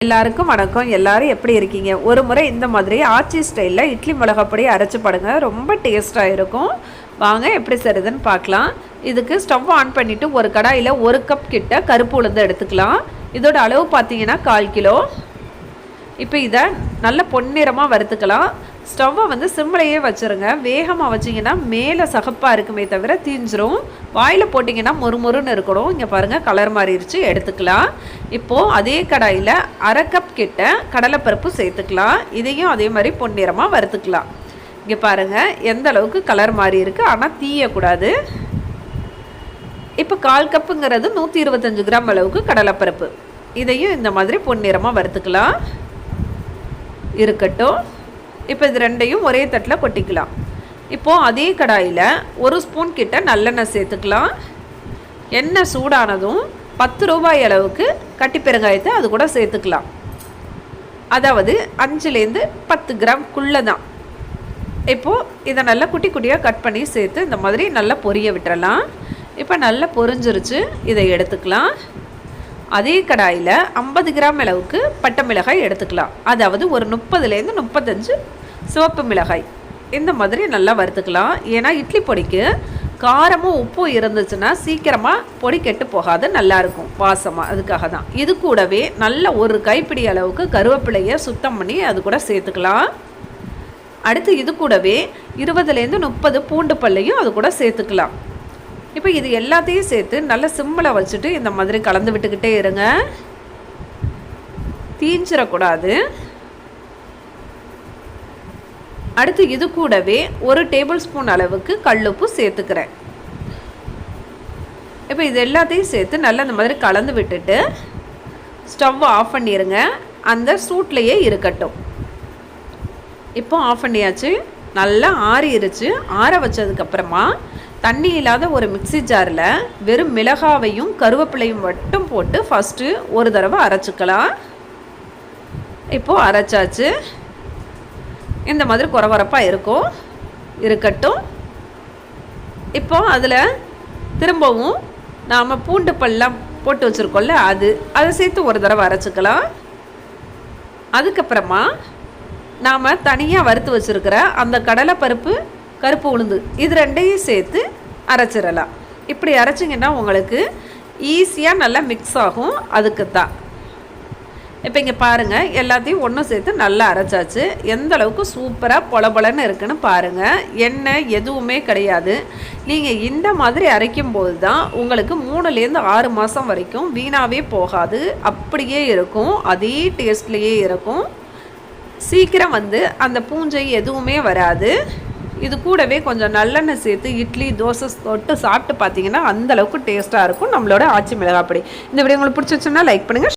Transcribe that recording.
எல்லாருக்கும் வணக்கம். எல்லாரும் எப்படி இருக்கீங்க? ஒரு முறை இந்த மாதிரி ஆச்சி ஸ்டைலில் இட்லி மிளகாப்பொடி அரைச்சி படுங்க, ரொம்ப டேஸ்ட்டாக இருக்கும். வாங்க எப்படி செய்யுதுன்னு பார்க்கலாம். இதுக்கு ஸ்டவ் ஆன் பண்ணிவிட்டு ஒரு கடாயில் 1 கப் கிட்ட கருப்பு உளுந்து எடுத்துக்கலாம். இதோட அளவு பார்த்தீங்கன்னா 1/4 கிலோ. இப்போ இதை நல்ல பொன்னிறமாக வறுத்துக்கலாம். ஸ்டவ்வை வந்து சிம்மிலையே வச்சுருங்க. வேகமாக வச்சிங்கன்னா மேலே சகப்பாக இருக்குமே தவிர தீஞ்சிரும். வாயில் போட்டிங்கன்னா மொறுமொறுன்னு இருக்கணும். இங்கே பாருங்கள், கலர் மாறிடுச்சு. எடுத்துக்கலாம். இப்போது அதே கடாயில் 1/2 கப் கிட்ட கடலைப்பருப்பு சேர்த்துக்கலாம். இதையும் அதே மாதிரி பொன்னிறமாக வறுத்துக்கலாம். இங்கே பாருங்கள் எந்த அளவுக்கு கலர் மாறி இருக்குது, ஆனால் தீயக்கூடாது. இப்போ 1/4 கப்புங்கிறது 125 கிராம் அளவுக்கு கடலைப்பருப்பு. இதையும் இந்த மாதிரி பொன்னிறமாக வறுத்துக்கலாம். இருக்கட்டும். இப்போ இது ரெண்டையும் ஒரே தட்டில் கொட்டிக்கலாம். இப்போது அதே கடாயில் 1 ஸ்பூன் கிட்ட நல்லெண்ணெய் சேர்த்துக்கலாம். எண்ணெய் சூடானதும் 10 ரூபாய் அளவுக்கு கட்டி பெருங்காயத்தை அது கூட சேர்த்துக்கலாம். அதாவது 5லேருந்து 10 கிராம்குள்ளே தான். இப்போது இதை நல்லா குட்டி குட்டியாக கட் பண்ணி சேர்த்து இந்த மாதிரி நல்லா பொரிய விட்டுறலாம். இப்போ நல்லா பொரிஞ்சிருச்சு. இதை எடுத்துக்கலாம். அதே கடாயில் 50 கிராம் அளவுக்கு பட்டை மிளகாய் எடுத்துக்கலாம். அதாவது ஒரு 30லேருந்து 35 சிவப்பு மிளகாய் இந்த மாதிரி நல்லா வறுத்துக்கலாம். ஏன்னா இட்லி பொடிக்கு காரமும் உப்பும் இருந்துச்சுன்னா சீக்கிரமாக பொடி கெட்டு போகாது, நல்லாயிருக்கும் வாசமாக. அதுக்காக தான். இது கூடவே நல்ல ஒரு கைப்பிடி அளவுக்கு கருவேப்பிலையை சுத்தம் பண்ணி அது கூட சேர்த்துக்கலாம். அடுத்து இது கூடவே 20லேருந்து 30 பூண்டு பல்லையும் அது கூட சேர்த்துக்கலாம். இப்போ இது எல்லாத்தையும் சேர்த்து நல்லா சிம்மில் வச்சுட்டு இந்த மாதிரி கலந்து விட்டுக்கிட்டே இருங்க. தீஞ்சிடக்கூடாது. அடுத்து இது கூடவே 1 டேபிள் ஸ்பூன் அளவுக்கு கல்லுப்பு சேர்த்துக்கிறேன். இப்போ இது எல்லாத்தையும் சேர்த்து நல்லா இந்த மாதிரி கலந்து விட்டுட்டு ஸ்டவ் ஆஃப் பண்ணிடுங்க. அந்த சூட்லேயே இருக்கட்டும். இப்போ ஆஃப் பண்ணியாச்சு. நல்லா ஆறிடுச்சு. ஆற வச்சதுக்கப்புறமா தண்ணி இல்லாத ஒரு மிக்ஸி ஜாரில் வெறும் மிளகாவையும் கருவேப்பிலையும் மட்டும் போட்டு ஃபஸ்ட்டு ஒரு தடவை அரைச்சிக்கலாம். இப்போது அரைச்சாச்சு. இந்த மாதிரி குறகுறப்பாக இருக்கும். இருக்கட்டும். இப்போ அதில் திரும்பவும் நாம் பூண்டு பல்லாம் போட்டு வச்சுருக்கோம்ல, அதை சேர்த்து ஒரு தடவை அரைச்சிக்கலாம். அதுக்கப்புறமா நாம் தனியாக வறுத்து வச்சுருக்கிற அந்த கடலைப்பருப்பு கருப்பு உளுந்து இது ரெண்டையும் சேர்த்து அரைச்சிடலாம். இப்படி அரைச்சிங்கன்னா உங்களுக்கு ஈஸியாக நல்லா மிக்ஸ் ஆகும். அதுக்கு தான். இப்போ இங்கே பாருங்கள், எல்லாத்தையும் ஒன்றும் சேர்த்து நல்லா அரைச்சாச்சு. எந்த அளவுக்கு சூப்பராக பொலபொலன்னு இருக்குன்னு பாருங்கள். எண்ணெய் எதுவுமே கிடையாது. நீங்கள் இந்த மாதிரி அரைக்கும்போது தான் உங்களுக்கு 3லேருந்து 6 மாதம் வரைக்கும் வீணாகவே போகாது. அப்படியே இருக்கும். அதே டேஸ்ட்லேயே இருக்கும். சீக்கிரம் வந்து அந்த பூஞ்சை எதுவுமே வராது. இது கூடவே கொஞ்சம் நல்லெண்ணெய் சேர்த்து இட்லி தோசை தொட்டு சாப்பிட்டு பார்த்தீங்கன்னா அந்தளவுக்கு டேஸ்ட்டாக இருக்கும் நம்மளோட ஆச்சி மிளகாய் பொடி. இந்த வீடியோ உங்களுக்கு பிடிச்சிச்சுன்னா லைக் பண்ணுங்கள்.